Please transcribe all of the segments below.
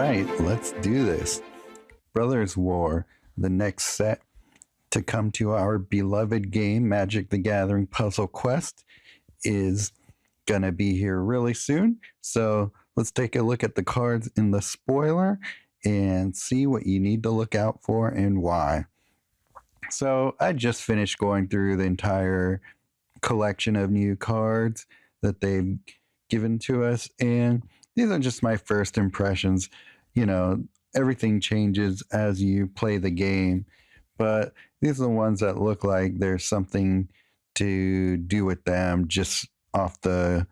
right, let's do this. Brothers War, the next set to come to our beloved game, Magic the Gathering Puzzle Quest, is going to be here really soon. So let's take a look at the cards in the spoiler and see what you need to look out for and why. So I just finished going through the entire collection of new cards that they've given to us, and these are just my first impressions. You know, everything changes as you play the game, but these are the ones that look like there's something to do with them just off the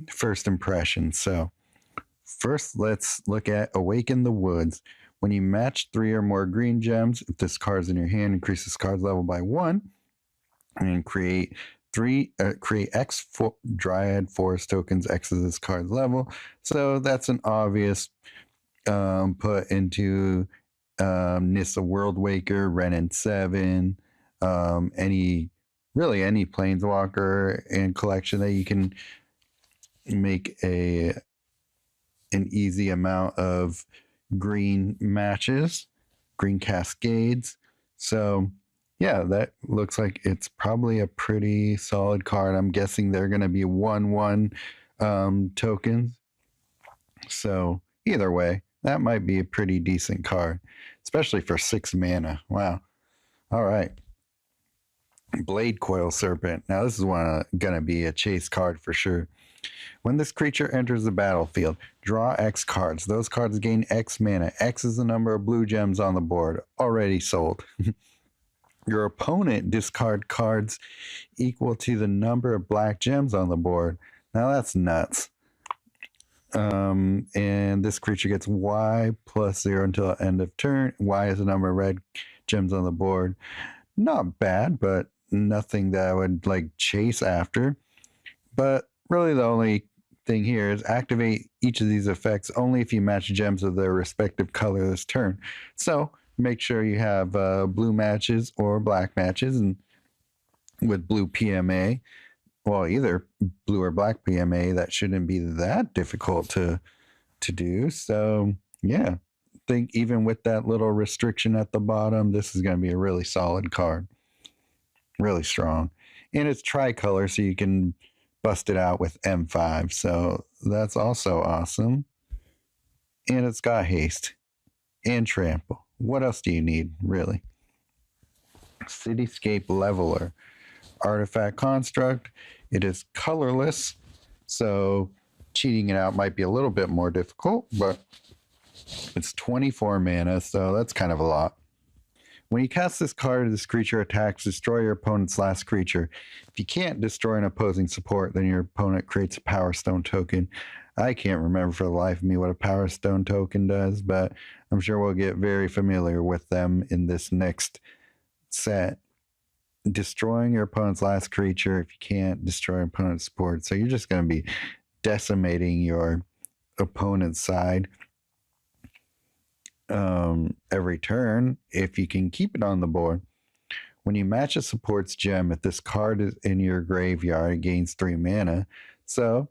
first impression. So first, let's look at Awaken the Woods. When you match 3 or more green gems, if this card's in your hand, increase this card's level by 1 and create X Dryad Forest tokens. X is this card's level. So that's an obvious put into Nissa Worldwaker, Renin 7, any Planeswalker and collection that you can make an easy amount of green matches, green cascades. So yeah, that looks like it's probably a pretty solid card. I'm guessing they're going to be 1/1 tokens. So either way, that might be a pretty decent card, especially for 6 mana. Wow. All right. Bladecoil Serpent. Now this is going to be a chase card for sure. When this creature enters the battlefield, draw X cards. Those cards gain X mana. X is the number of blue gems on the board. Already sold. Your opponent discard cards equal to the number of black gems on the board. Now that's nuts. And this creature gets Y +0 until end of turn. Y is the number of red gems on the board. Not bad, but nothing that I would like chase after. But really the only thing here is activate each of these effects only if you match gems of their respective color this turn. So make sure you have blue matches or black matches, and with blue PMA, well, either blue or black PMA, that shouldn't be that difficult to do. So yeah, I think even with that little restriction at the bottom, this is going to be a really solid card. Really strong. And it's tricolor, so you can bust it out with M5. So that's also awesome. And it's got haste and trample. What else do you need, really? Cityscape Leveler. Artifact construct. It is colorless, so cheating it out might be a little bit more difficult, but it's 24 mana, so that's kind of a lot. When you cast this card, this creature attacks, destroy your opponent's last creature. If you can't destroy an opposing support, then your opponent creates a Power Stone token. I can't remember for the life of me what a Power Stone token does, but I'm sure we'll get very familiar with them in this next set. Destroying your opponent's last creature if you can't destroy opponent's support. So you're just going to be decimating your opponent's side every turn if you can keep it on the board. When you match a support's gem, if this card is in your graveyard, it gains 3 mana. So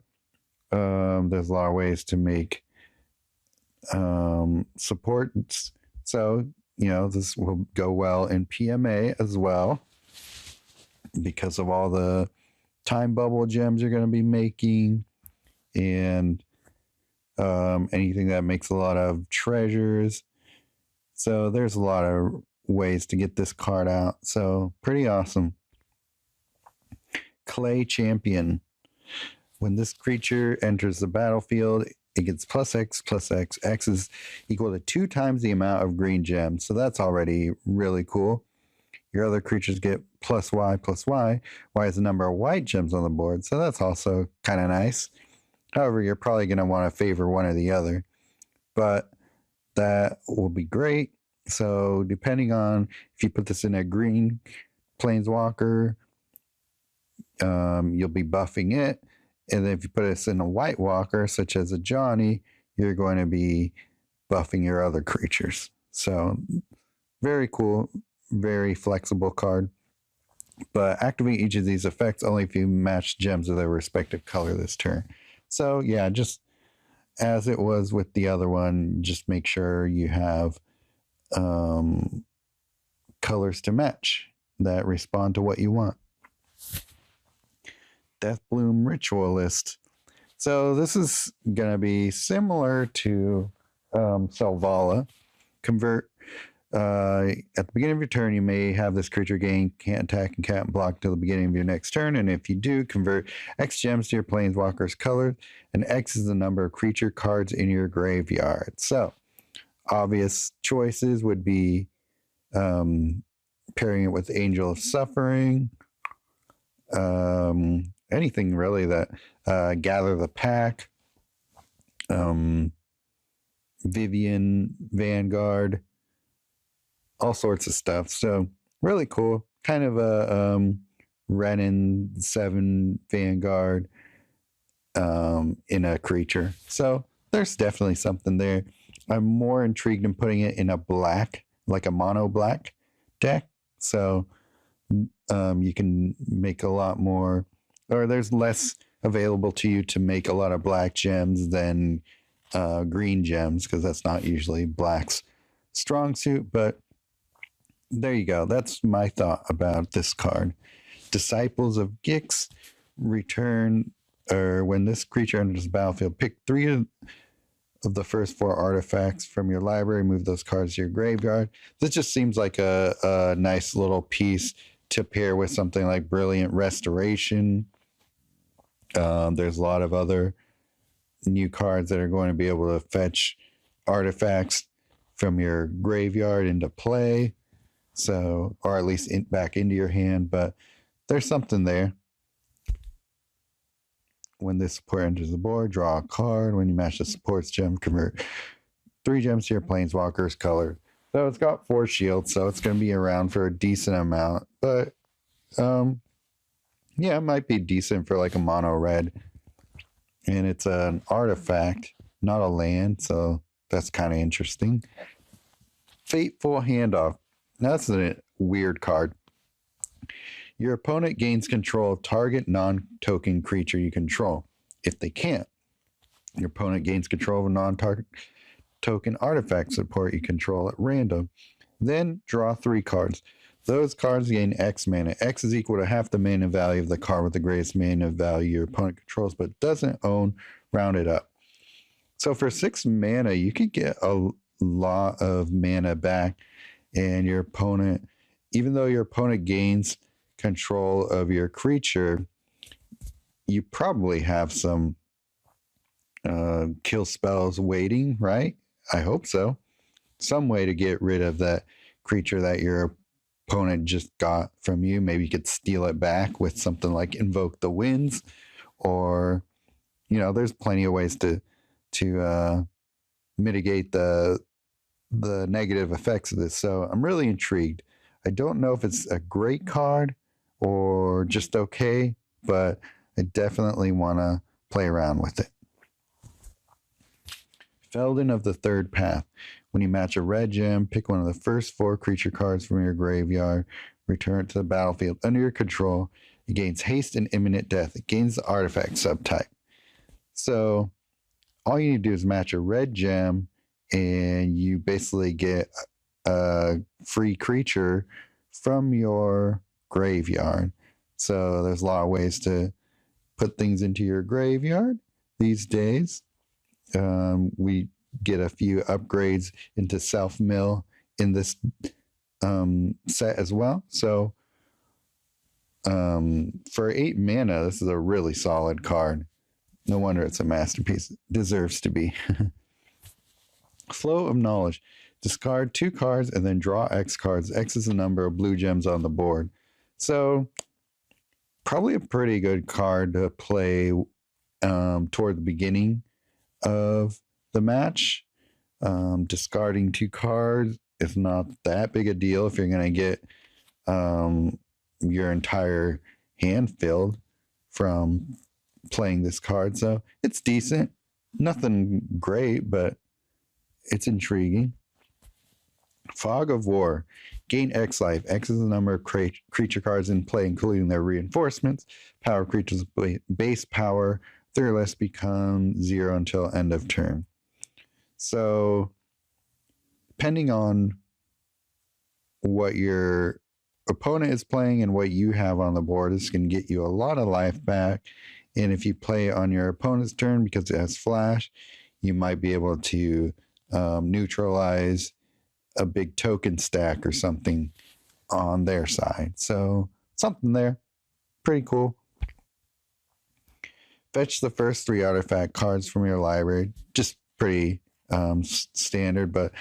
there's a lot of ways to make supports. So, you know, this will go well in PMA as well because of all the time bubble gems you're going to be making, and anything that makes a lot of treasures. So there's a lot of ways to get this card out. So pretty awesome. Clay Champion. When this creature enters the battlefield, it gets +X/+X. X is equal to 2 times the amount of green gems. So that's already really cool. Your other creatures get +Y/+Y. Y is the number of white gems on the board. So that's also kind of nice. However, you're probably going to want to favor one or the other. But that will be great. So depending on if you put this in a green Planeswalker, you'll be buffing it. And then if you put this in a white walker, such as a Johnny, you're going to be buffing your other creatures. So very cool, very flexible card. But activate each of these effects only if you match gems of their respective color this turn. So yeah, just as it was with the other one, just make sure you have colors to match that respond to what you want. Deathbloom Ritualist. So this is going to be similar to Selvala. Convert. At the beginning of your turn, you may have this creature gain can't attack and can't block till the beginning of your next turn. And if you do, convert X gems to your planeswalker's color, and X is the number of creature cards in your graveyard. So, obvious choices would be pairing it with Angel of Suffering, anything really that Gather the Pack, Vivian Vanguard, all sorts of stuff. So really cool. Kind of a Renin 7 Vanguard in a creature. So there's definitely something there. I'm more intrigued in putting it in a black, like a mono black deck. So you can make a lot more, or there's less available to you to make a lot of black gems than green gems, because that's not usually black's strong suit. But there you go. That's my thought about this card. Disciples of Gix. Return, or when this creature enters the battlefield, pick 3 of the first 4 artifacts from your library, move those cards to your graveyard. This just seems like a nice little piece to pair with something like Brilliant Restoration. There's a lot of other new cards that are going to be able to fetch artifacts from your graveyard into play. So, or at least back into your hand, but there's something there. When this support enters the board, draw a card. When you match the support's gem, convert 3 gems to your planeswalker's color. So it's got 4 shields, so it's going to be around for a decent amount. But, yeah, it might be decent for like a mono red. And it's an artifact, not a land, so that's kind of interesting. Fateful Handoff. Now, that's a weird card. Your opponent gains control of target non-token creature you control. If they can't, your opponent gains control of a non-target token artifact support you control at random. Then draw 3 cards. Those cards gain X mana. X is equal to half the mana value of the card with the greatest mana value your opponent controls but doesn't own, rounded up. So for 6 mana, you could get a lot of mana back, and your opponent, even though your opponent gains control of your creature, you probably have some kill spells waiting, right? I hope so. Some way to get rid of that creature that your opponent just got from you. Maybe you could steal it back with something like Invoke the Winds, or, you know, there's plenty of ways to mitigate the negative effects of this. So I'm really intrigued. I don't know if it's a great card or just okay, but I definitely want to play around with it. Felden of the Third Path. When you match a red gem, pick one of the first 4 creature cards from your graveyard, return it to the battlefield under your control. It gains haste and imminent death. It gains the artifact subtype. So all you need to do is match a red gem, and you basically get a free creature from your graveyard. So there's a lot of ways to put things into your graveyard these days. We get a few upgrades into self-mill in this set as well. So for 8 mana, this is a really solid card. No wonder it's a masterpiece. It deserves to be. Flow of Knowledge. Discard 2 cards and then draw X cards. X is the number of blue gems on the board. So probably a pretty good card to play toward the beginning of the match. Discarding 2 cards is not that big a deal if you're going to get your entire hand filled from playing this card. So it's decent. Nothing great, but it's intriguing. Fog of War. Gain X life. X is the number of creature cards in play, including their reinforcements. Power creatures base power Fearless becomes 0 until end of turn. So, depending on what your opponent is playing and what you have on the board, this can get you a lot of life back. And if you play on your opponent's turn because it has flash, you might be able to neutralize a big token stack or something on their side. So something there. Pretty cool. Fetch the first 3 artifact cards from your library. Just pretty standard, but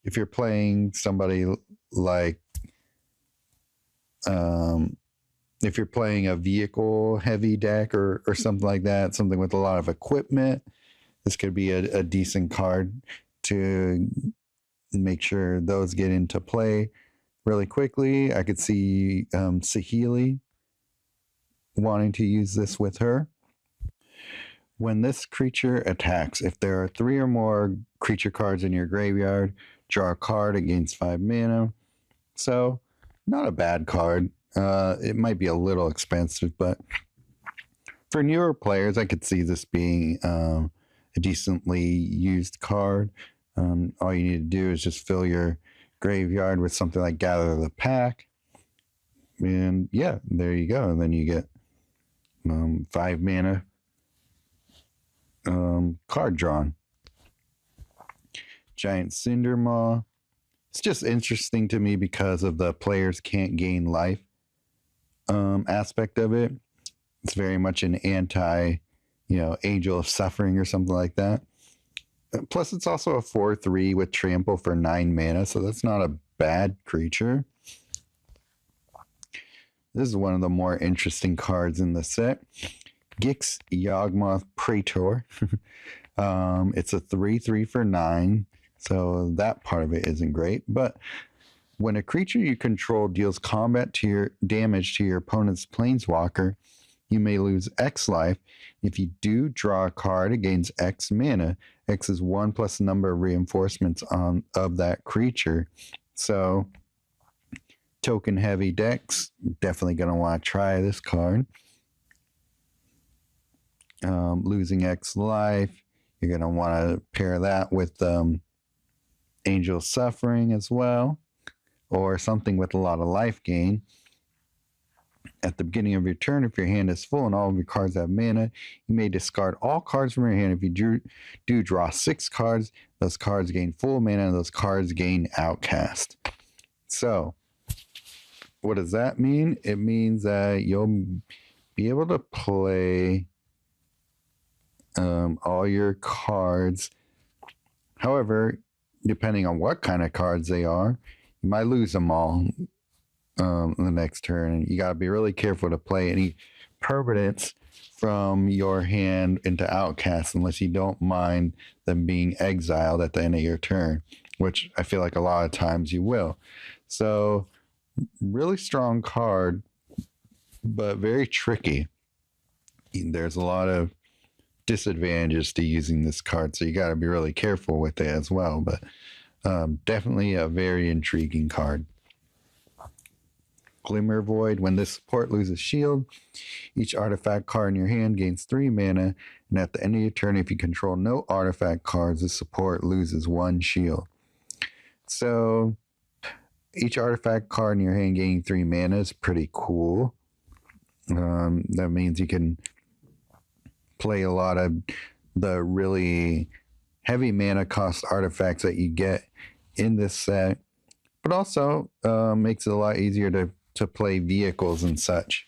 if you're playing somebody like if you're playing a vehicle heavy deck or something like that, something with a lot of equipment, this could be a decent card to make sure those get into play really quickly. I could see Saheeli wanting to use this with her. When this creature attacks, if there are 3 or more creature cards in your graveyard, draw a card, it gains 5 mana. So, not a bad card. It might be a little expensive, but for newer players, I could see this being a decently used card. All you need to do is just fill your graveyard with something like Gather the Pack. And yeah, there you go. And then you get 5 mana card drawn. Giant Cindermaw. It's just interesting to me because of the players can't gain life aspect of it. It's very much an anti, Angel of Suffering or something like that. Plus, it's also a 4/3 with trample for 9 mana, so that's not a bad creature. This is one of the more interesting cards in the set. Gix Yawgmoth Praetor. It's a 3/3 for 9, so that part of it isn't great. But when a creature you control deals damage to your opponent's planeswalker, you may lose X life. If you do draw a card, it gains X mana. X is 1 plus the number of reinforcements of that creature. So, token heavy decks, definitely going to want to try this card. Losing X life, you're going to want to pair that with Angel Suffering as well, or something with a lot of life gain. At the beginning of your turn, if your hand is full and all of your cards have mana, you may discard all cards from your hand. If you do draw 6 cards, those cards gain full mana and those cards gain Outcast. So, what does that mean? It means that you'll be able to play all your cards. However, depending on what kind of cards they are, you might lose them all the next turn. And you got to be really careful to play any permanents from your hand into Outcast unless you don't mind them being exiled at the end of your turn, which I feel like a lot of times you will. So, really strong card, but very tricky. There's a lot of disadvantages to using this card, so you got to be really careful with it as well. But definitely a very intriguing card. Glimmer Void. When this support loses shield, each artifact card in your hand gains 3 mana, and at the end of your turn, if you control no artifact cards, the support loses 1 shield. So each artifact card in your hand gaining 3 mana is pretty cool. That means you can play a lot of the really heavy mana cost artifacts that you get in this set, but also makes it a lot easier to play vehicles and such.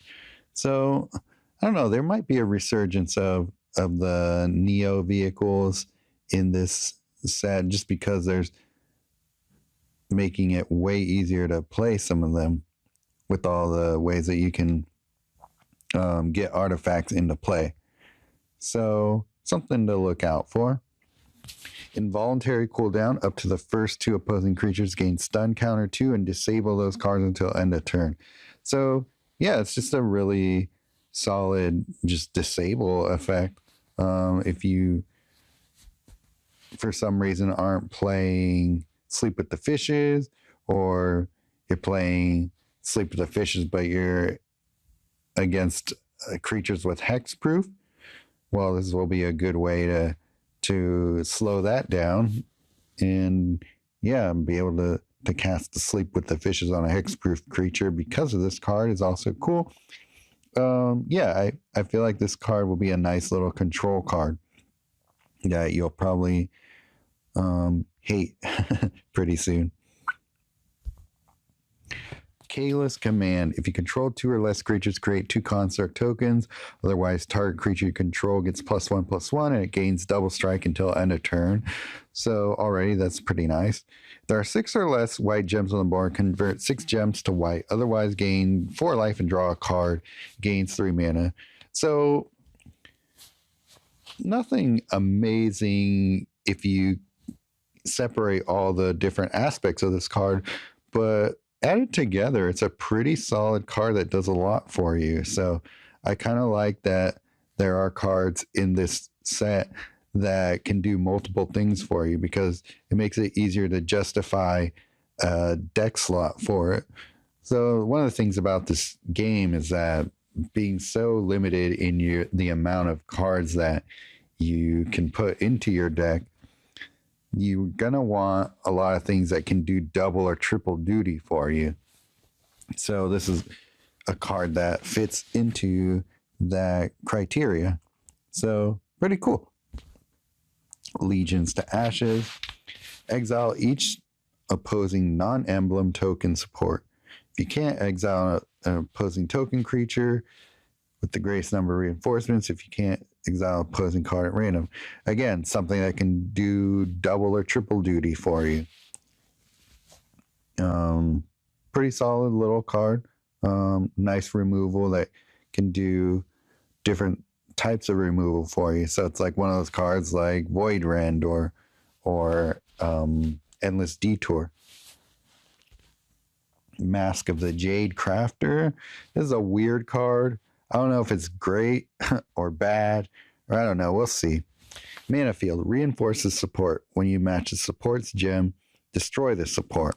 So I don't know, there might be a resurgence of the Neo vehicles in this set just because there's making it way easier to play some of them with all the ways that you can get artifacts into play. So something to look out for. Involuntary cooldown. Up to the first 2 opposing creatures gain stun counter 2 and disable those cards until end of turn. So yeah, it's just a really solid just disable effect. If you for some reason aren't playing Sleep with the Fishes, or you're playing Sleep with the Fishes but you're against creatures with hexproof. Well, this will be a good way to slow that down and yeah, be able to cast the Sleep with the Fishes on a hexproof creature because of this card is also cool. Yeah, I feel like this card will be a nice little control card that you'll probably hate pretty soon. Kaela's Command. If you control 2 or less creatures, create 2 construct tokens. Otherwise, target creature you control gets +1/+1 and it gains double strike until end of turn. So already that's pretty nice. There are 6 or less white gems on the board. Convert 6 gems to white. Otherwise, gain 4 life and draw a card. Gains 3 mana. So nothing amazing if you separate all the different aspects of this card, but added together, it's a pretty solid card that does a lot for you. So I kind of like that there are cards in this set that can do multiple things for you because it makes it easier to justify a deck slot for it. So one of the things about this game is that being so limited in the amount of cards that you can put into your deck, you're going to want a lot of things that can do double or triple duty for you. So this is a card that fits into that criteria. So pretty cool. Legions to Ashes. Exile each opposing non-emblem token support. If you can't exile an opposing token creature with the greatest number of reinforcements, if you can't exile opposing card at random. Again, something that can do double or triple duty for you. Pretty solid little card. Nice removal that can do different types of removal for you. So it's like one of those cards like Void Rend or Endless Detour. Mask of the Jade Crafter. This is a weird card. I don't know if it's great or bad, or I don't know. We'll see. Mana Field reinforces support. When you match a support's gem, destroy the support.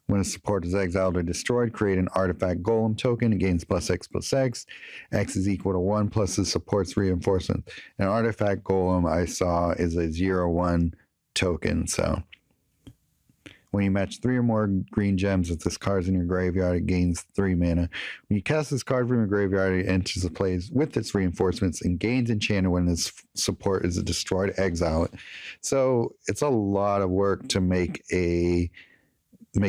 When a support is exiled or destroyed, create an artifact golem token. It gains +X/+X. X is equal to 1 plus the support's reinforcement. An artifact golem I saw is a 0/1 token. So when you match 3 or more green gems with this card's in your graveyard, it gains 3 mana. When you cast this card from your graveyard, it enters the plays with its reinforcements and gains enchanted when its support is destroyed, exile it. So it's a lot of work to make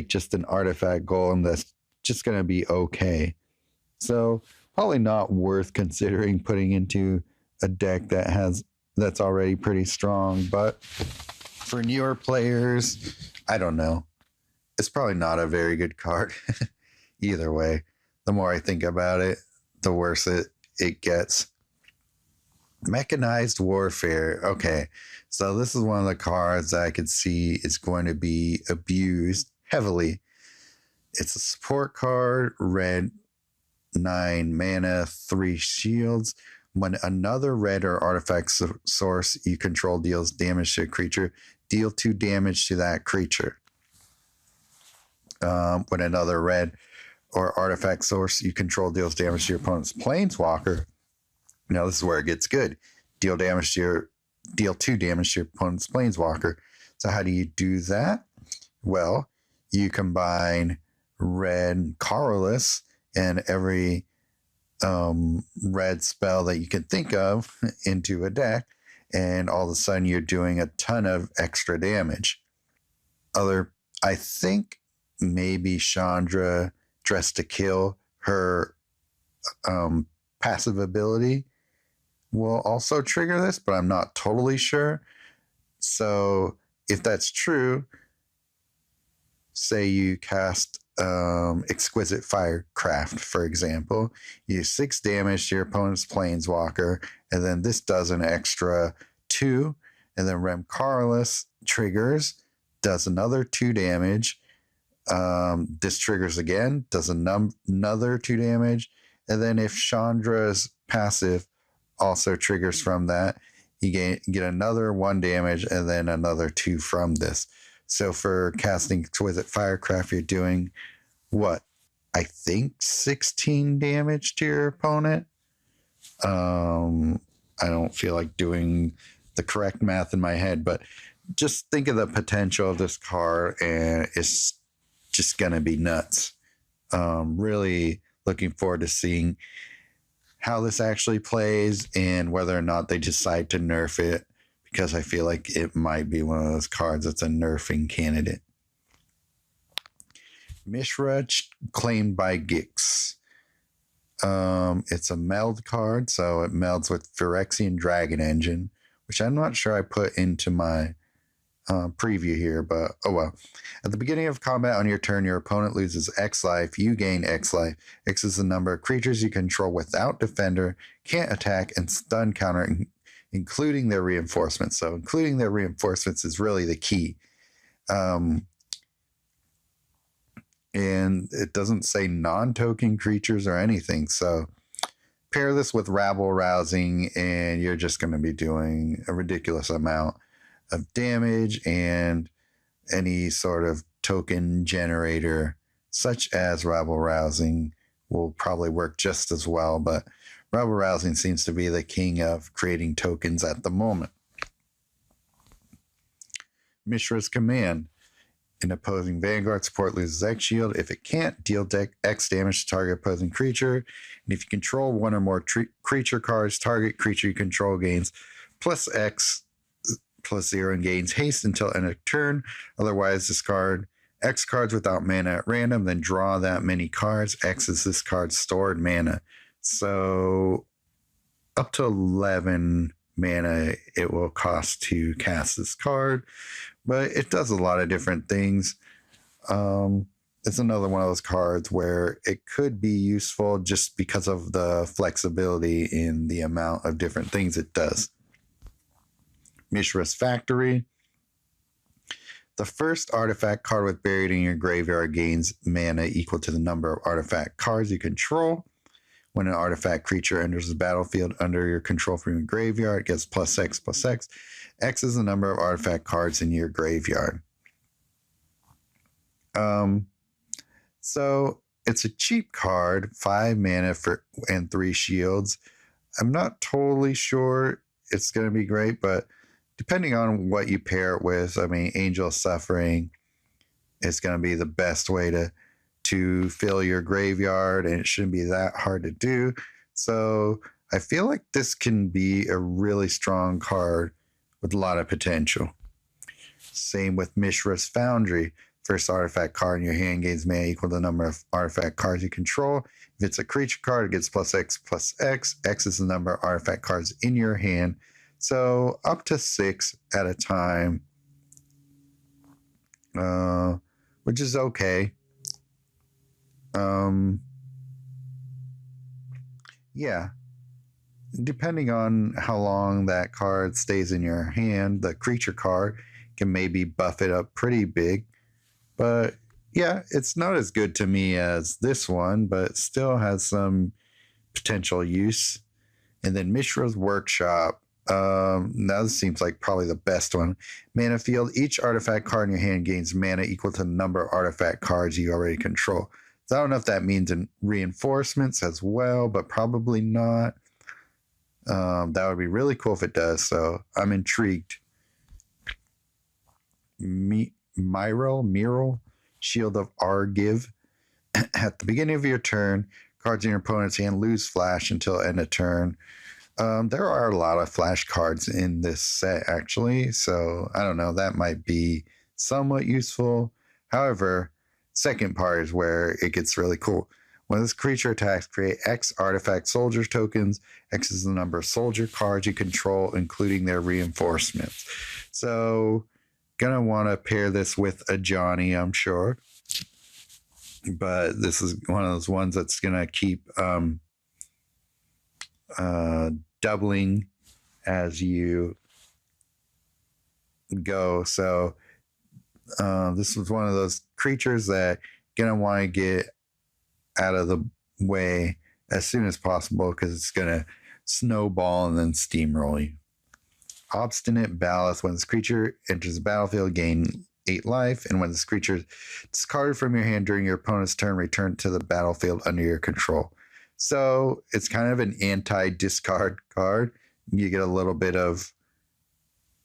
just an artifact golem that's just going to be okay. So probably not worth considering putting into a deck that's already pretty strong. But for newer players, I don't know. It's probably not a very good card. Either way, the more I think about it, the worse it gets. Mechanized Warfare. Okay, so this is one of the cards that I could see is going to be abused heavily. It's a support card, red, 9 mana, 3 shields. When another red or artifact source you control deals damage to a creature, deal 2 damage to that creature. When another red or artifact source you control deals damage to your opponent's planeswalker, now this is where it gets good. Deal 2 damage to your opponent's planeswalker. So how do you do that? Well, you combine red colorless and every red spell that you can think of into a deck, and all of a sudden you're doing a ton of extra damage. I think maybe Chandra Dressed to Kill, her passive ability will also trigger this, but I'm not totally sure. So if that's true, say you cast Exquisite Firecraft, for example, you do 6 damage to your opponent's planeswalker, and then this does an extra 2, and then Rem Carless triggers, does another 2 damage. This triggers again, does another 2 damage, and then if Chandra's passive also triggers from that, you get another 1 damage and then another 2 from this. So for casting Exquisite Firecraft, you're doing I think 16 damage to your opponent. I don't feel like doing the correct math in my head, but just think of the potential of this card, and it's just going to be nuts. Really looking forward to seeing how this actually plays and whether or not they decide to nerf it, because I feel like it might be one of those cards that's a nerfing candidate. Mishra claimed by Gix. It's a meld card, so it melds with Phyrexian Dragon Engine, which I'm not sure I put into my preview here, but oh well. At the beginning of combat on your turn, your opponent loses X life, you gain X life. X is the number of creatures you control without defender, can't attack, and stun counter, including their reinforcements. So including their reinforcements is really the key. And it doesn't say non-token creatures or anything. So pair this with rabble rousing, and you're just going to be doing a ridiculous amount of damage, and any sort of token generator, such as rabble rousing, will probably work just as well. But rabble rousing seems to be the king of creating tokens at the moment. Mishra's Command. An opposing Vanguard support loses X shield. If it can't, deal X damage to target opposing creature. And if you control one or more creature cards, target creature you control gains plus X plus 0 and gains haste until end of turn. Otherwise, discard X cards without mana at random, then draw that many cards. X is this card's stored mana. So up to 11 mana it will cost to cast this card, but it does a lot of different things. It's another one of those cards where it could be useful just because of the flexibility in the amount of different things it does. Mishra's Factory. The first artifact card with buried in your graveyard gains mana equal to the number of artifact cards you control. When an artifact creature enters the battlefield under your control from your graveyard, it gets plus X plus X. X is the number of artifact cards in your graveyard. So it's a cheap card, 5 mana and 3 shields. I'm not totally sure it's going to be great, but depending on what you pair it with, I mean, Angel Suffering is going to be the best way to fill your graveyard, and it shouldn't be that hard to do. So I feel like this can be a really strong card with a lot of potential. Same with Mishra's Foundry. First artifact card in your hand gains mana equal to the number of artifact cards you control. If it's a creature card, it gets plus X plus X. X is the number of artifact cards in your hand. So up to 6 at a time, which is okay. Yeah. Depending on how long that card stays in your hand, the creature card can maybe buff it up pretty big. But yeah, it's not as good to me as this one, but it still has some potential use. And then Mishra's Workshop. Now this seems like probably the best one. Mana Field. Each artifact card in your hand gains mana equal to the number of artifact cards you already control. So I don't know if that means in reinforcements as well, but probably not. That would be really cool if it does. So I'm intrigued. Myral, Shield of Argiv. At the beginning of your turn, cards in your opponent's hand lose flash until end of turn. There are a lot of flash cards in this set, actually. So I don't know. That might be somewhat useful. However, second part is where it gets really cool. When this creature attacks, create X artifact soldier tokens. X is the number of soldier cards you control, including their reinforcements. So, gonna want to pair this with a Johnny, I'm sure. But this is one of those ones that's gonna keep doubling as you go. So, this was one of those creatures that gonna want to get out of the way as soon as possible because it's gonna snowball and then steamroll you. Obstinate Ballast. When this creature enters the battlefield, gain 8 life, and when this creature is discarded from your hand during your opponent's turn, return to the battlefield under your control. So it's kind of an anti-discard card. You get a little bit of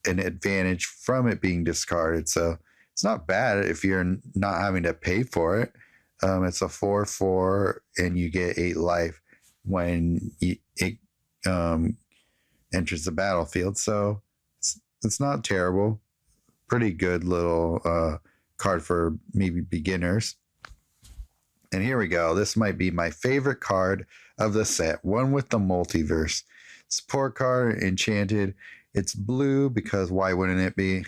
an advantage from it being discarded. So it's not bad if you're not having to pay for it. It's a 4/4 and you get 8 life when it enters the battlefield. So it's not terrible. Pretty good little card for maybe beginners. And here we go. This might be my favorite card of the set. One with the multiverse. Support card, enchanted. It's blue because why wouldn't it be?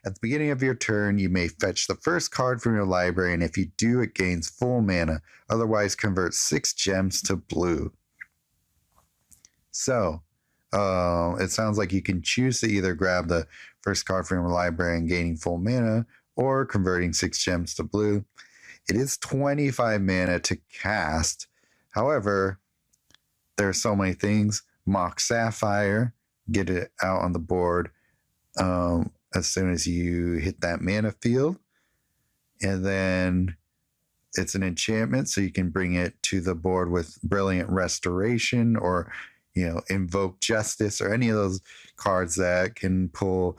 At the beginning of your turn, you may fetch the first card from your library, and if you do, it gains full mana. Otherwise, convert 6 gems to blue. So, it sounds like you can choose to either grab the first card from your library and gaining full mana, or converting 6 gems to blue. It is 25 mana to cast. However, there are so many things. Mock Sapphire, get it out on the board as soon as you hit that mana field. And then it's an enchantment, so you can bring it to the board with Brilliant Restoration or, Invoke Justice or any of those cards that can pull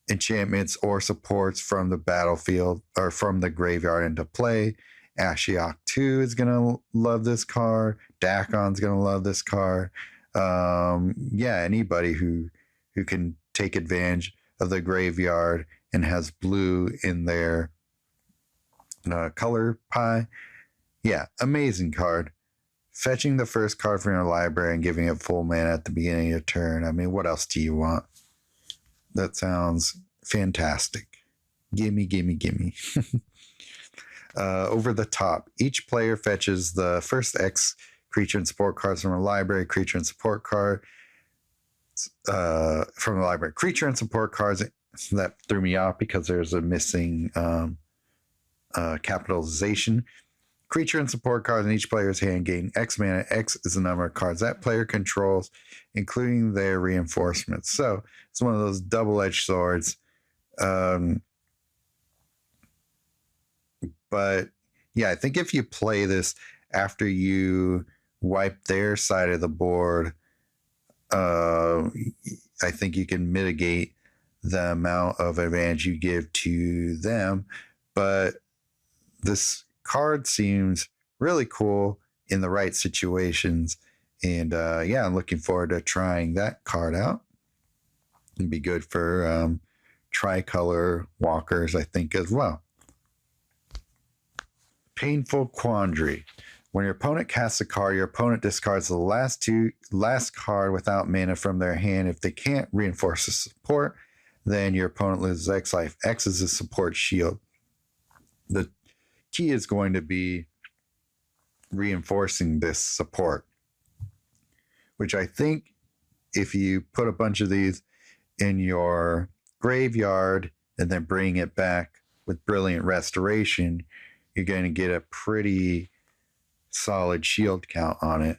enchantments or supports from the battlefield or from the graveyard into play. Ashiok 2 is going to love this card. Dakon's going to love this card. Anybody who can take advantage of the graveyard and has blue in their color pie. Yeah, amazing card. Fetching the first card from your library and giving it full mana at the beginning of your turn. I mean, what else do you want? That sounds fantastic. Gimme, gimme, gimme. Over the top. Each player fetches the first X creature and support cards from a library. Creature and support card from the library. Creature and support cards. That threw me off because there's a missing capitalization. Creature and support cards in each player's hand gain X mana. X is the number of cards that player controls, including their reinforcements. So it's one of those double-edged swords. But yeah, I think if you play this after you wipe their side of the board, I think you can mitigate the amount of advantage you give to them. But this card seems really cool in the right situations. And I'm looking forward to trying that card out. It'd be good for tricolor walkers, I think, as well. Painful Quandary. When your opponent casts a card, your opponent discards the last card without mana from their hand. If they can't reinforce the support, then your opponent loses X life. X is a support shield. The key is going to be reinforcing this support, which I think if you put a bunch of these in your graveyard and then bring it back with Brilliant Restoration, you're going to get a pretty solid shield count on it.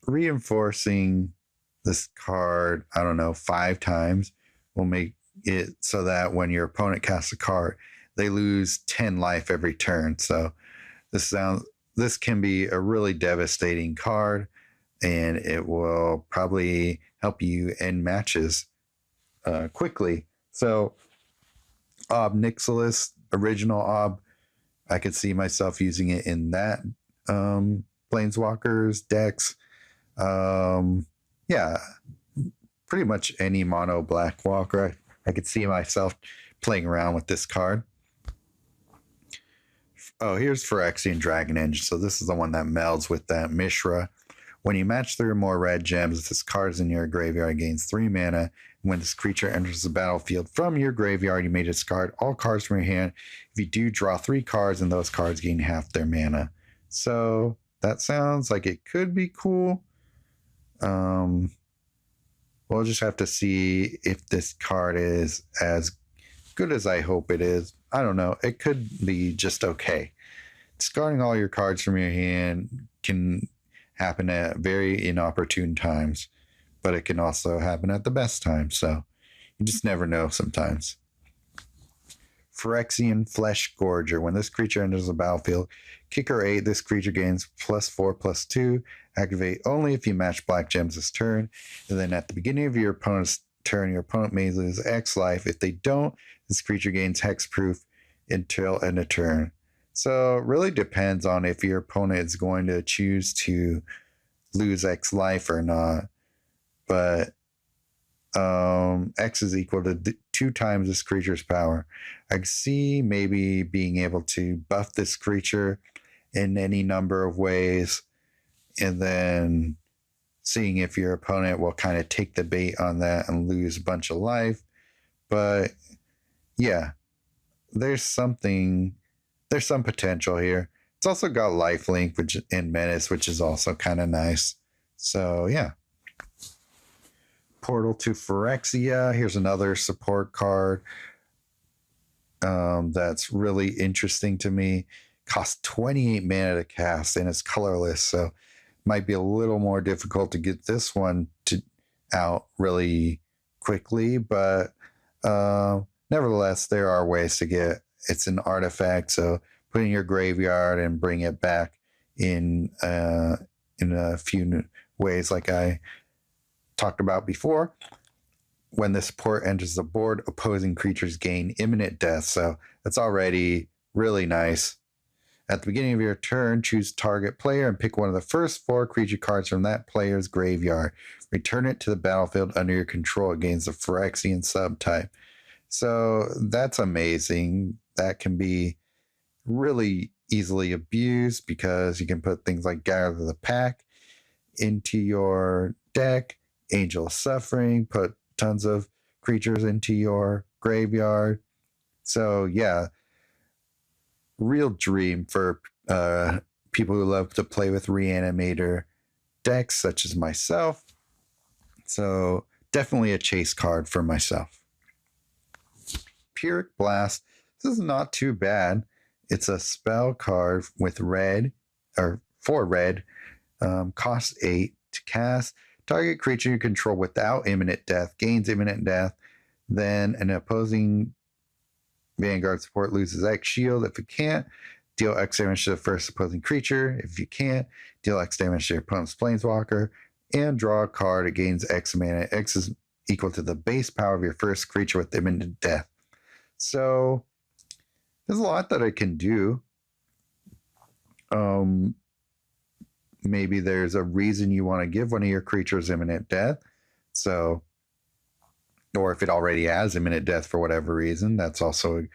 Reinforcing this card, 5 times will make it so that when your opponent casts a card, they lose 10 life every turn. So this can be a really devastating card, and it will probably help you end matches quickly. So Ob Nixilis, original Ob, I could see myself using it in that Planeswalkers decks. Pretty much any mono black walker. I could see myself playing around with this card. Oh, here's Phyrexian Dragon Engine. So this is the one that melds with that Mishra. When you match 3 or more red gems, this card is in your graveyard, gains 3 mana. When this creature enters the battlefield from your graveyard, you may discard all cards from your hand. If you do, draw 3 cards, and those cards gain half their mana. So that sounds like it could be cool. We'll just have to see if this card is as good as I hope it is. I don't know. It could be just okay. Discarding all your cards from your hand can happen at very inopportune times, but it can also happen at the best time. So you just never know sometimes. Phyrexian Flesh Gorger. When this creature enters the battlefield, kicker 8, this creature gains +4/+2. Activate only if you match black gems this turn. And then at the beginning of your opponent's turn, your opponent may lose X life. If they don't, this creature gains hexproof until end of turn. So it really depends on if your opponent is going to choose to lose X life or not. But X is equal to 2 times this creature's power. I can see maybe being able to buff this creature in any number of ways, and then seeing if your opponent will kind of take the bait on that and lose a bunch of life. But yeah, there's some potential here. It's also got lifelink and menace, which is also kind of nice. So yeah. Portal to Phyrexia. Here's another support card that's really interesting to me. Costs 28 mana to cast and it's colorless, so might be a little more difficult to get this one out really quickly, but nevertheless, there are ways to get. It's an artifact, so put it in your graveyard and bring it back in a few ways, like I talked about before. When the support enters the board, opposing creatures gain imminent death, so that's already really nice. At the beginning of your turn, choose target player and pick one of the first 4 creature cards from that player's graveyard. Return it to the battlefield under your control against the Phyrexian subtype. So that's amazing. That can be really easily abused because you can put things like Gather the Pack into your deck, Angel of Suffering, put tons of creatures into your graveyard. So yeah, real dream for people who love to play with Reanimator decks such as myself. So definitely a chase card for myself. Pyrrhic Blast. This is not too bad. It's a spell card with red, or 4 red, costs 8 to cast. Target creature you control without imminent death gains imminent death. Then an opposing Vanguard support loses X shield. If it can't, deal X damage to the first opposing creature. If you can't, deal X damage to your opponent's planeswalker. And draw a card. It gains X mana. X is equal to the base power of your first creature with imminent death. So there's a lot that it can do. Maybe there's a reason you want to give one of your creatures imminent death. So, or if it already has imminent death for whatever reason, that's also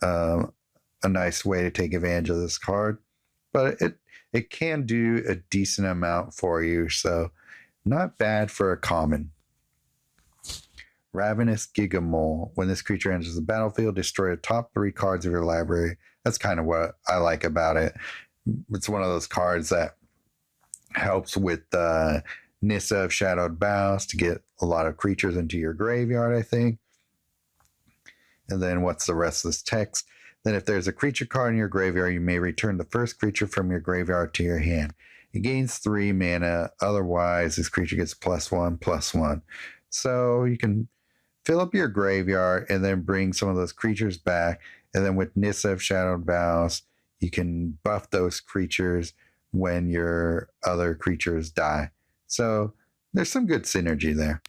a nice way to take advantage of this card. But it can do a decent amount for you, so not bad for a common. Ravenous Gigamole. When this creature enters the battlefield, destroy the top 3 cards of your library. That's kind of what I like about it. It's one of those cards that helps with Nissa of Shadowed Boughs to get a lot of creatures into your graveyard, I think. And then what's the rest of this text? Then if there's a creature card in your graveyard, you may return the first creature from your graveyard to your hand. It gains 3 mana. Otherwise, this creature gets +1/+1. So you can fill up your graveyard and then bring some of those creatures back. And then with Nissa of Shadowed Boughs, you can buff those creatures when your other creatures die. So there's some good synergy there.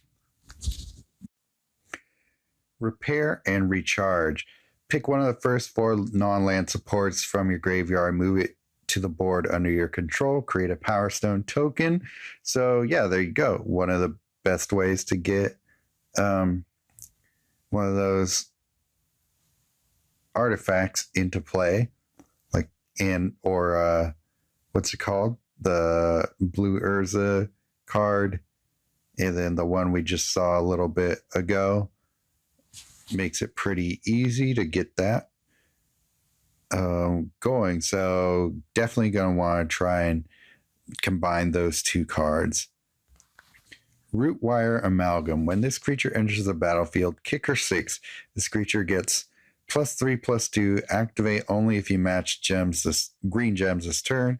Repair and Recharge. Pick one of the first 4 non-land supports from your graveyard, move it to the board under your control, create a Power Stone token. So yeah, there you go. One of the best ways to get one of those artifacts into play, like, or what's it called? The Blue Urza card, and then the one we just saw a little bit ago. Makes it pretty easy to get that going. So definitely going to want to try and combine those 2 cards. Rootwire Amalgam. When this creature enters the battlefield, kicker 6. This creature gets +3/+2. Activate only if you match green gems this turn.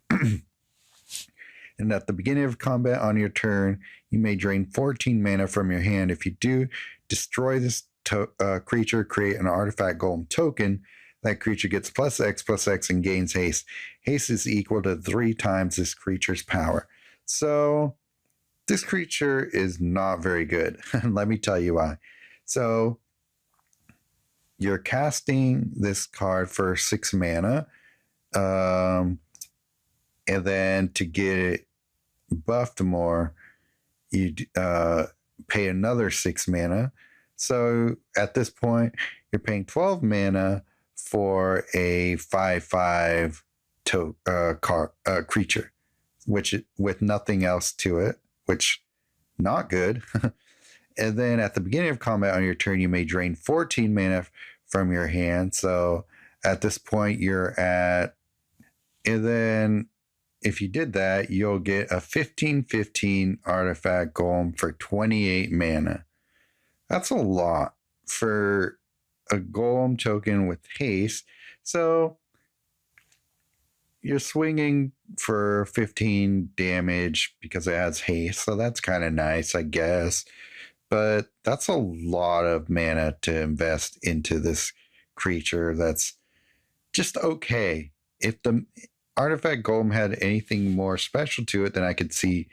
And at the beginning of combat on your turn, you may drain 14 mana from your hand. If you do, destroy this creature, create an artifact golem token. That creature gets +X and gains haste. Haste is equal to 3 times this creature's power. So this creature is not very good. Let me tell you why. So you're casting this card for 6 mana. And then to get it buffed more, you pay another 6 mana. So at this point, you're paying 12 mana for a 5/5 creature, which with nothing else to it, which not good. And then at the beginning of combat on your turn, you may drain 14 mana from your hand. So at this point, you're at, and then if you did that, you'll get a 15/15 artifact golem for 28 mana. That's a lot for a golem token with haste. So you're swinging for 15 damage because it has haste. So that's kind of nice, I guess. But that's a lot of mana to invest into this creature that's just okay. If the artifact golem had anything more special to it, then I could see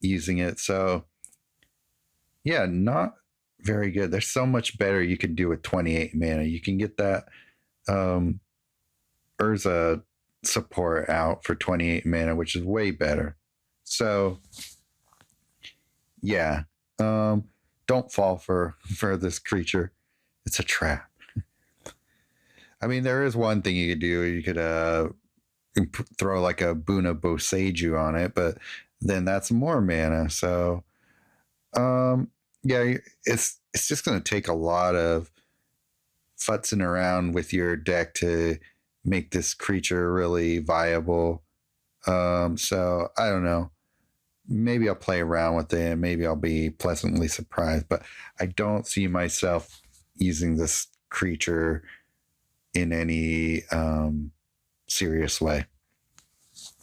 using it. So yeah, not very good. There's so much better you can do with 28 mana. You can get that Urza support out for 28 mana, which is way better. So yeah, don't fall for this creature. It's a trap. I mean, there is one thing you could do. You could throw like a Buna Boseiju on it, but then that's more mana. So yeah, it's just going to take a lot of futzing around with your deck to make this creature really viable. So I don't know. Maybe I'll play around with it and maybe I'll be pleasantly surprised, but I don't see myself using this creature in any serious way.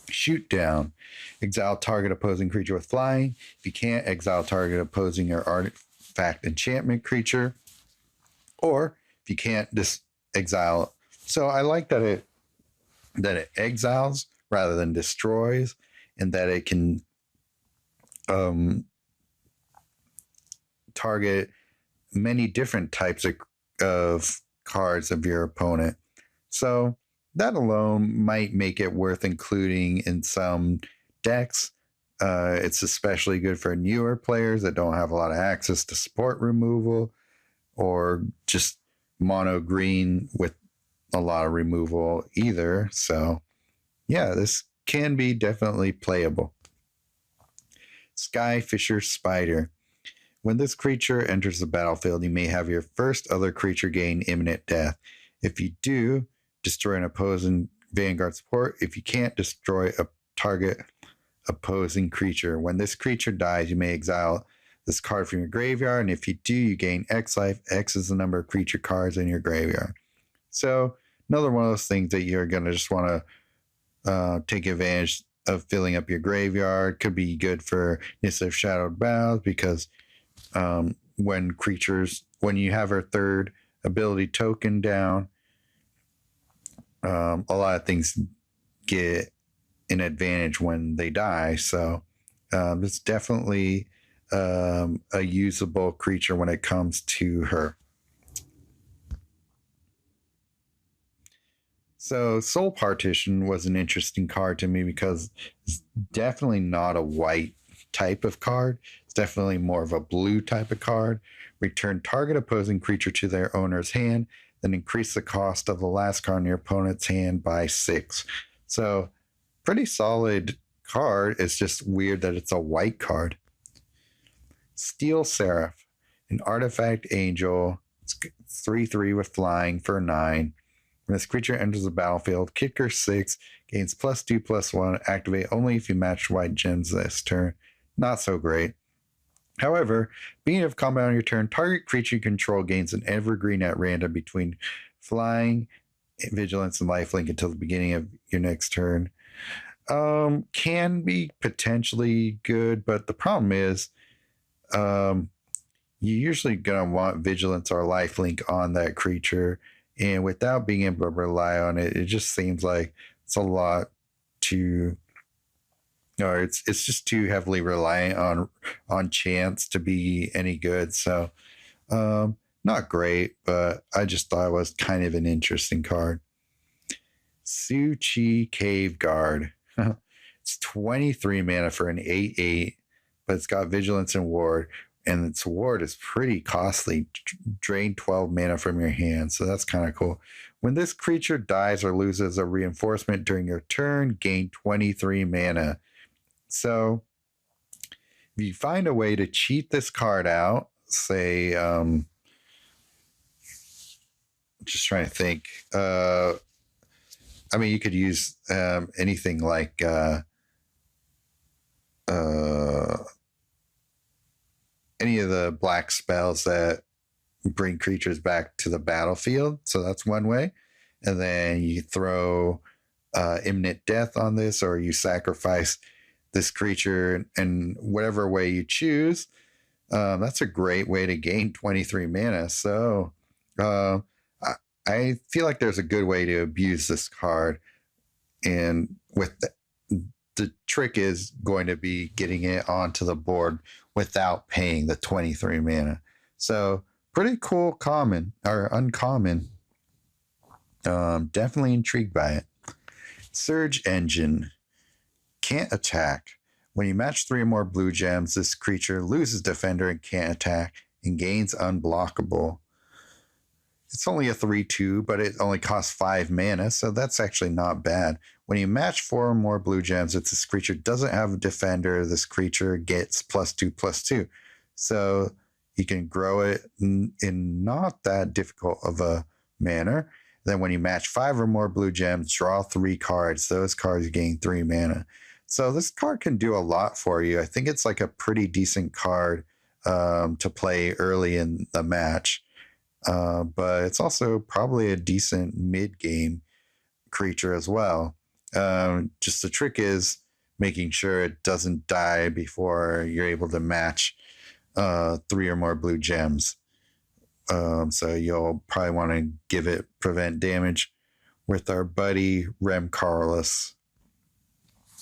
Shoot down. Exile target opposing creature with flying. If you can't, exile target opposing or artifact enchantment creature. Or if you can't, just exile. So I like that it exiles rather than destroys, and that it can target many different types of cards of your opponent. So that alone might make it worth including in some decks. It's especially good for newer players that don't have a lot of access to support removal, or just mono green with a lot of removal either. So yeah, this can be definitely playable. Skyfisher Spider. When this creature enters the battlefield, you may have your first other creature gain imminent death. If you do, destroy an opposing Vanguard support. If you can't, destroy a target opposing creature. When this creature dies, you may exile this card from your graveyard, and if you do, you gain X life. X is the number of creature cards in your graveyard. So another one of those things that you're going to just want to take advantage of filling up your graveyard. Could be good for Nissa of Shadowed Boughs, because when you have our third ability token down, a lot of things get an advantage when they die. So it's definitely a usable creature when it comes to her. So Soul Partition was an interesting card to me because it's definitely not a white type of card. It's definitely more of a blue type of card. Return target opposing creature to their owner's hand, then increase the cost of the last card in your opponent's hand by 6. So pretty solid card. It's just weird that it's a white card. Steel Seraph, an artifact angel. It's 3/3 with flying for 9. When this creature enters the battlefield, kicker 6, gains +2/+1, activate only if you match white gems this turn. Not so great. However, beginning of combat on your turn, target creature you control gains an evergreen at random between flying, vigilance, and lifelink until the beginning of your next turn. Can be potentially good, but the problem is you're usually going to want vigilance or lifelink on that creature. And without being able to rely on it, it just seems like it's a lot too, or it's just too heavily reliant on chance to be any good. So not great, but I just thought it was kind of an interesting card. Su-Chi Cave Guard. It's 23 mana for an 8/8, but it's got vigilance and ward, and its ward is pretty costly. Drain 12 mana from your hand, so that's kind of cool. When this creature dies or loses a reinforcement during your turn, gain 23 mana. So if you find a way to cheat this card out, say, just trying to think. I mean, you could use anything like any of the black spells that bring creatures back to the battlefield. So that's one way. And then you throw imminent death on this, or you sacrifice this creature in whatever way you choose. That's a great way to gain 23 mana. So I feel like there's a good way to abuse this card. And with the trick is going to be getting it onto the board without paying the 23 mana. So pretty cool common or uncommon. Definitely intrigued by it. Surge Engine. Can't attack. When you match 3 or more blue gems, this creature loses defender and can't attack and gains unblockable. It's only a 3/2, but it only costs 5 mana, so that's actually not bad. When you match 4 or more blue gems, if this creature doesn't have a defender, this creature gets +2/+2. So you can grow it in not that difficult of a manner. Then when you match 5 or more blue gems, draw 3 cards. Those cards gain 3 mana. So this card can do a lot for you. I think it's like a pretty decent card to play early in the match. But it's also probably a decent mid-game creature as well. Just the trick is making sure it doesn't die before you're able to match 3 or more blue gems. So you'll probably want to give it prevent damage with our buddy Rem Carlos.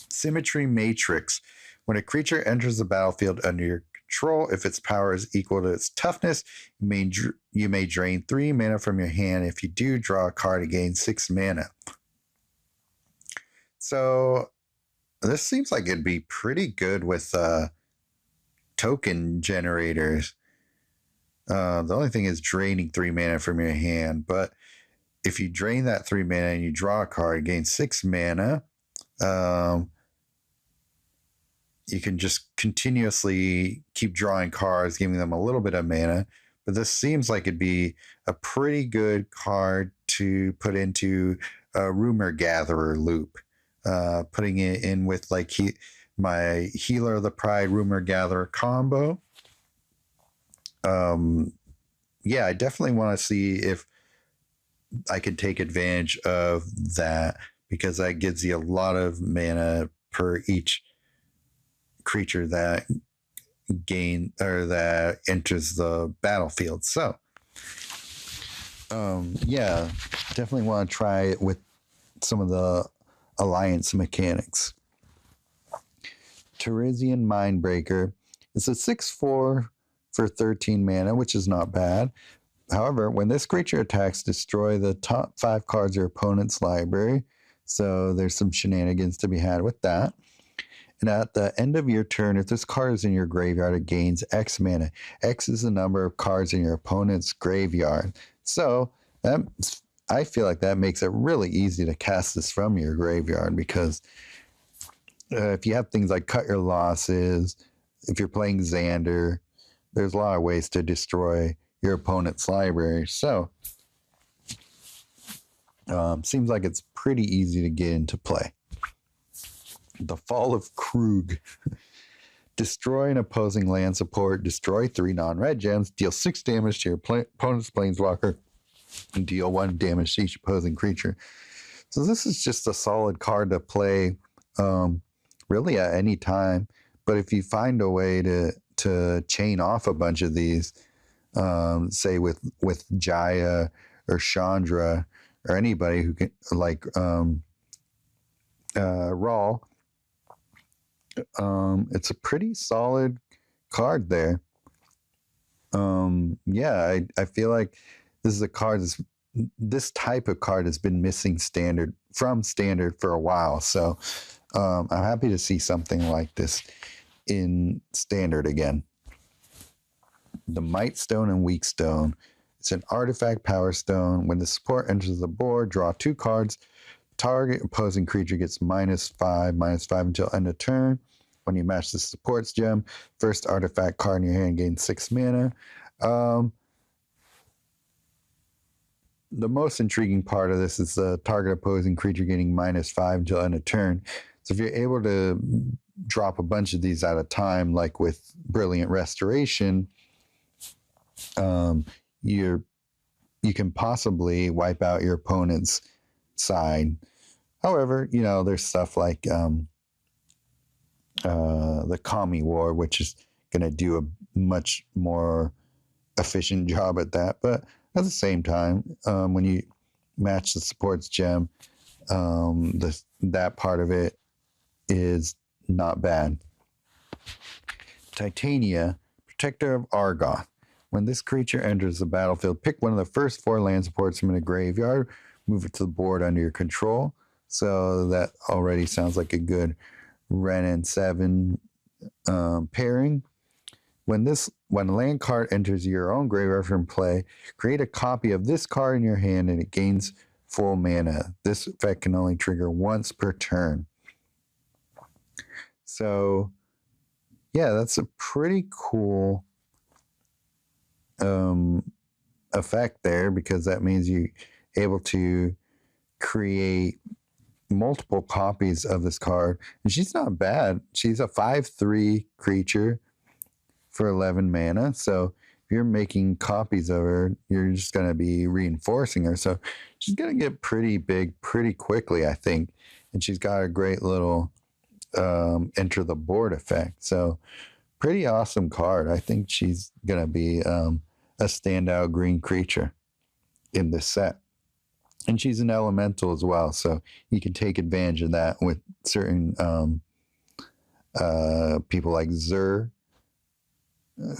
Symmetry Matrix. When a creature enters the battlefield under your control, if its power is equal to its toughness, you may drain 3 mana from your hand. If you do, draw a card to gain 6 mana. So this seems like it'd be pretty good with token generators. The only thing is draining 3 mana from your hand, but if you drain that 3 mana and you draw a card, gain 6 mana, you can just continuously keep drawing cards, giving them a little bit of mana. But this seems like it'd be a pretty good card to put into a Rumor Gatherer loop. Putting it in with like my Healer of the Pride Rumor Gatherer combo. Yeah, I definitely want to see if I can take advantage of that, because that gives you a lot of mana per each creature that that enters the battlefield. So yeah, definitely want to try it with some of the alliance mechanics. Terizian Mindbreaker. It's a 6/4 for 13 mana, which is not bad. However, when this creature attacks, destroy the top 5 cards of your opponent's library. So there's some shenanigans to be had with that. And at the end of your turn, if this card is in your graveyard, it gains X mana. X is the number of cards in your opponent's graveyard. So I feel like that makes it really easy to cast this from your graveyard, because if you have things like Cut Your Losses, if you're playing Xander, there's a lot of ways to destroy your opponent's library. So seems like it's pretty easy to get into play. The Fall of Krug. Destroy an opposing land support, destroy 3 non-red gems, deal 6 damage to your opponent's planeswalker, and deal 1 damage to each opposing creature. So this is just a solid card to play really at any time. But if you find a way to to chain off a bunch of these, say with Jaya or Chandra or anybody who can, like Raw. It's a pretty solid card there. Yeah, I feel like this is a card this type of card has been missing standard for a while. So I'm happy to see something like this in standard again. The Might Stone and Weak Stone. It's an artifact power stone. When the support enters the board, draw 2 cards. Target opposing creature gets -5 until end of turn. When you match the support's gem, first artifact card in your hand gains 6 mana. The most intriguing part of this is the target opposing creature getting -5 until end of turn. So if you're able to drop a bunch of these at a time, like with Brilliant Restoration, you can possibly wipe out your opponent's side. However, there's stuff like the Kami War, which is going to do a much more efficient job at that. But at the same time, when you match the support's gem, that part of it is not bad. Titania, Protector of Argoth. When this creature enters the battlefield, pick one of the first 4 land supports from the graveyard, move it to the board under your control. So that already sounds like a good Ren and 7 pairing. When a land card enters your own graveyard from play, create a copy of this card in your hand and it gains full mana. This effect can only trigger once per turn. So, yeah, that's a pretty cool effect there, because that means you're able to create multiple copies of this card. And she's not bad. She's a 5/3 creature for 11 mana. So if you're making copies of her, you're just going to be reinforcing her. So she's going to get pretty big pretty quickly, I think. And she's got a great little enter the board effect. So pretty awesome card. I think she's going to be a standout green creature in this set. And she's an elemental as well, so you can take advantage of that with certain people like Zur,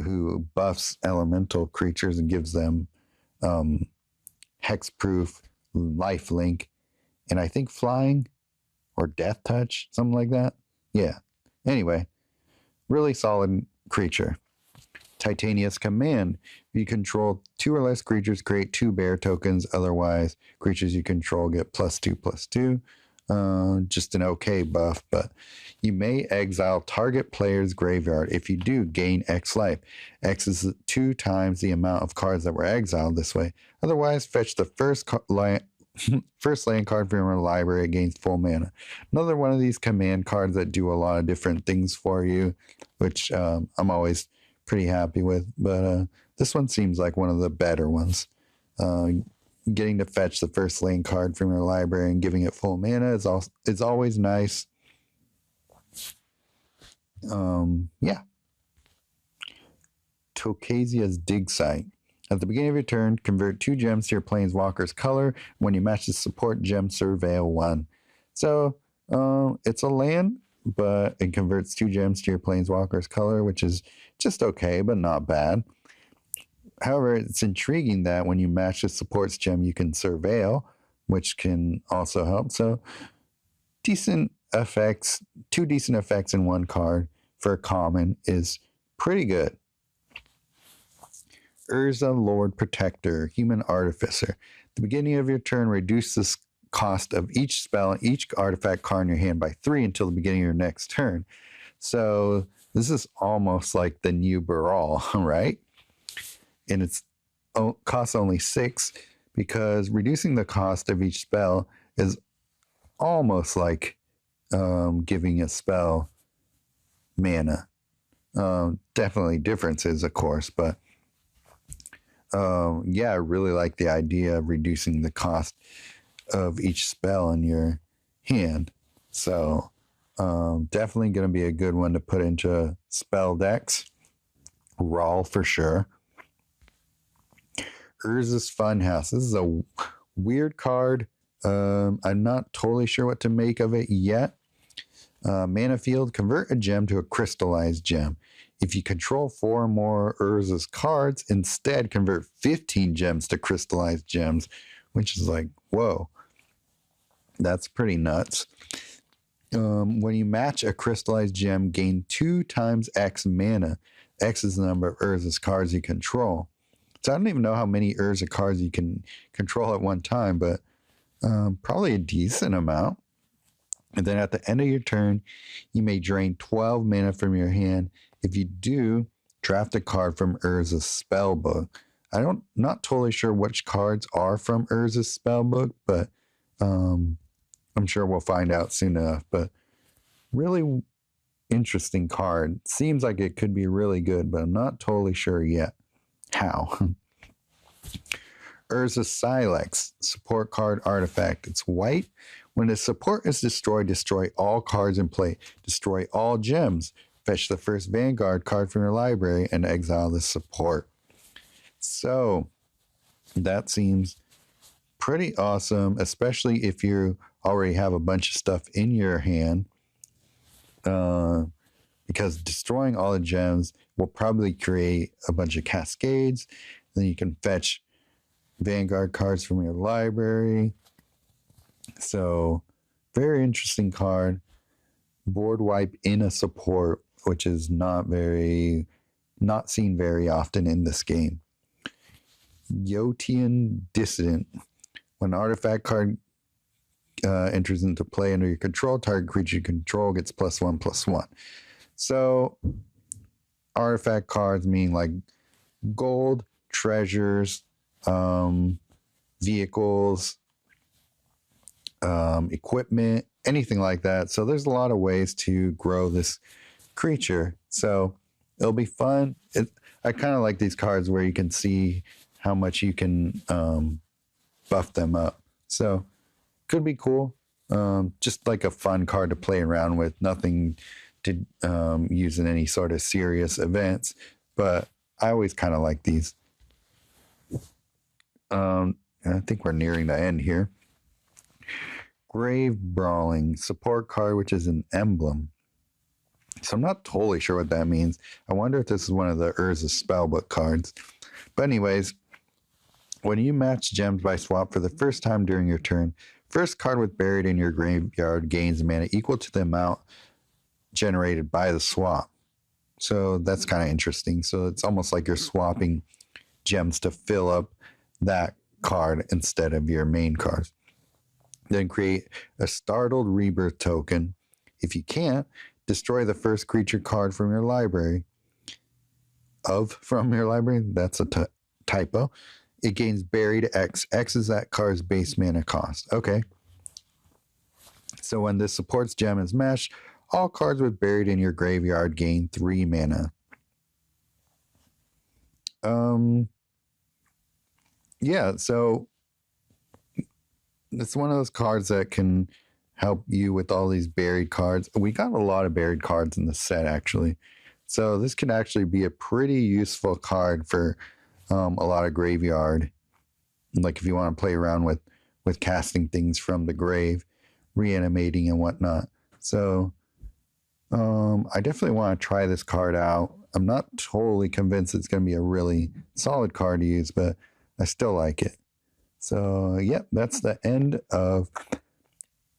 who buffs elemental creatures and gives them hexproof, lifelink, and I think flying or death touch, something like that. Yeah. Anyway, really solid creature. Titania's Command. If you control 2 or less creatures, create 2 bear tokens. Otherwise, creatures you control get +2/+2. Just an okay buff, but you may exile target player's graveyard. If you do, gain X life. X is 2 times the amount of cards that were exiled this way. Otherwise, fetch the first land card from your library, gains full mana. Another one of these command cards that do a lot of different things for you, which I'm always pretty happy with. But this one seems like one of the better ones. Getting to fetch the first land card from your library and giving it full mana is always nice. Yeah. Tokasia's Dig Site. At the beginning of your turn, convert 2 gems to your planeswalker's color. When you match the support gem, surveil 1. So it's a land, but it converts 2 gems to your planeswalker's color, which is just okay, but not bad. However, it's intriguing that when you match the support's gem, you can surveil, which can also help. So decent effects, 2 decent effects in 1 card for a common is pretty good. Urza Lord Protector, Human Artificer. At the beginning of your turn, reduce the cost of each spell and each artifact card in your hand by 3 until the beginning of your next turn. So this is almost like the new Baral, right? And it's costs only 6, because reducing the cost of each spell is almost like giving a spell mana. Definitely differences, of course, but yeah, I really like the idea of reducing the cost of each spell in your hand. So definitely going to be a good one to put into spell decks. Raw for sure. Urza's Funhouse. This is a weird card. I'm not totally sure what to make of it yet. Mana field, convert a gem to a crystallized gem. If you control 4 or more Urza's cards, instead convert 15 gems to crystallized gems, which is like, whoa, that's pretty nuts. When you match a crystallized gem, gain 2 times X mana. X is the number of Urza's cards you control. So I don't even know how many Urza cards you can control at one time, but probably a decent amount. And then at the end of your turn, you may drain 12 mana from your hand. If you do, draft a card from Urza's spellbook. Not totally sure which cards are from Urza's spellbook, but I'm sure we'll find out soon enough. But really interesting card. Seems like it could be really good, but I'm not totally sure yet how. Urza Silex, support card artifact. It's white. When the support is destroyed, destroy all cards in play. Destroy all gems. Fetch the first Vanguard card from your library and exile the support. So that seems pretty awesome, especially if you already have a bunch of stuff in your hand. Because destroying all the gems will probably create a bunch of cascades. Then you can fetch Vanguard cards from your library. So, very interesting card. Board wipe in a support, which is not seen very often in this game. Yotian Dissident. When an artifact card enters into play under your control, target creature you control gets +1/+1. So, artifact cards mean like gold, treasures, vehicles, equipment, anything like that. So there's a lot of ways to grow this creature. So it'll be fun. I kind of like these cards where you can see how much you can buff them up. So could be cool. Just like a fun card to play around with. Nothing to use in any sort of serious events. But I always kind of like these. I think we're nearing the end here. Grave Brawling, support card, which is an emblem. So I'm not totally sure what that means. I wonder if this is one of the Urza spellbook cards. But anyways, when you match gems by swap for the first time during your turn, first card with buried in your graveyard gains mana equal to the amount generated by the swap. So that's kind of interesting. So it's almost like you're swapping gems to fill up that card instead of your main cards. Then create a Startled Rebirth token. If you can't, destroy the first creature card from your library. From your library, that's a typo. It gains buried X. X is that card's base mana cost. Okay. So when this supports gem is matched, all cards with buried in your graveyard gain 3 mana. Yeah, so it's one of those cards that can help you with all these buried cards. We got a lot of buried cards in the set, actually. So this can actually be a pretty useful card for a lot of graveyard. Like if you want to play around with casting things from the grave, reanimating and whatnot. So I definitely want to try this card out. I'm not totally convinced it's going to be a really solid card to use, but I still like it. So, yep, that's the end of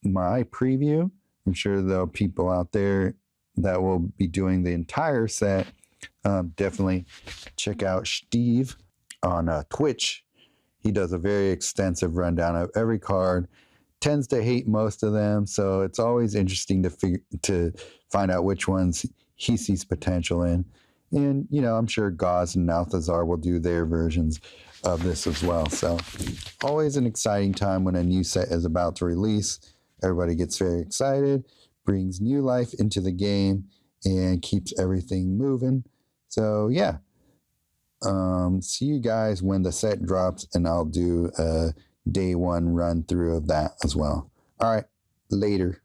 my preview. I'm sure there are people out there that will be doing the entire set. Definitely check out Steve on Twitch. He does a very extensive rundown of every card. Tends to hate most of them, so it's always interesting to find out which ones he sees potential in. And, I'm sure Gauze and Althazar will do their versions of this as well. So always an exciting time when a new set is about to release. Everybody gets very excited, brings new life into the game, and keeps everything moving. So yeah, see you guys when the set drops, and I'll do a day one run through of that as well. All right, later.